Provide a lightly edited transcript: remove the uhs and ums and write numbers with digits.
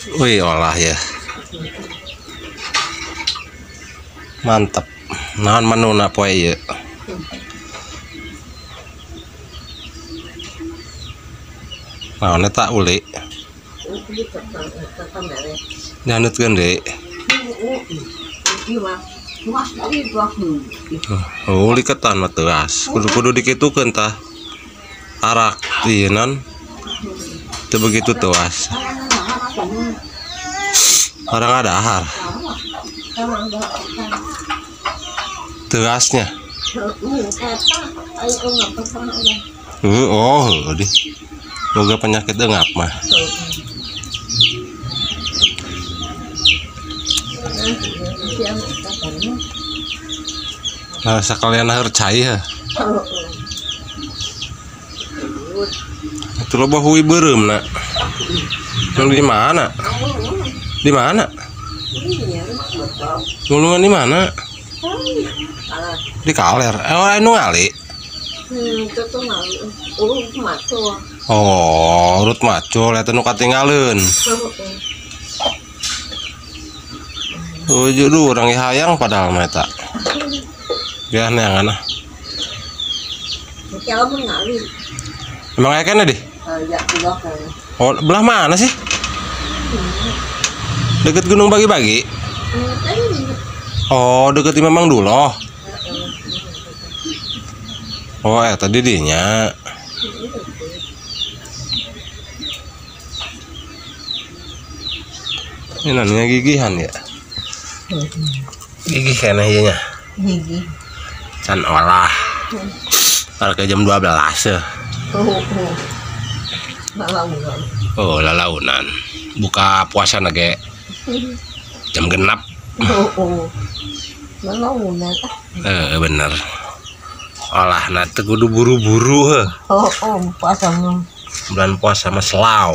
Wih, olah ya. Mantap. Nahan menuna poe ieu. Naon eta uli? Janutkeun deui. Oh, uli ketan mah teuas. Kudu dikitukeun tah. Arak ieu non. Teu begitu teuas. Orang ada ahar. Tegasnya. Oh, di. Boga penyakit engap mah. Nah, sekalian air cair. Itu loba hui beureum na. Di mana? Di mana? Ngulungan di mana? Di Kaler. Anu ngali. Oh, urut macul eta nu katinggalin. Oh, juru urang hayang padahal mah eta. Ya neangan ah. Emang aya kana di? Oh, belah mana sih? Deket Gunung Bagi-Bagi. Oh, deket Mamang Duloh. Oh, tadi dinya. Ini namanya gigihan ya. Gigih kena ieu nya. Gigih. Can olah. Ke jam 12 ya. Oh, lalaunan. Buka puasa nage jam genap. Bener. Olah nanti kudu buru-buru he. Puasa mah. Bulan puasa mah selau.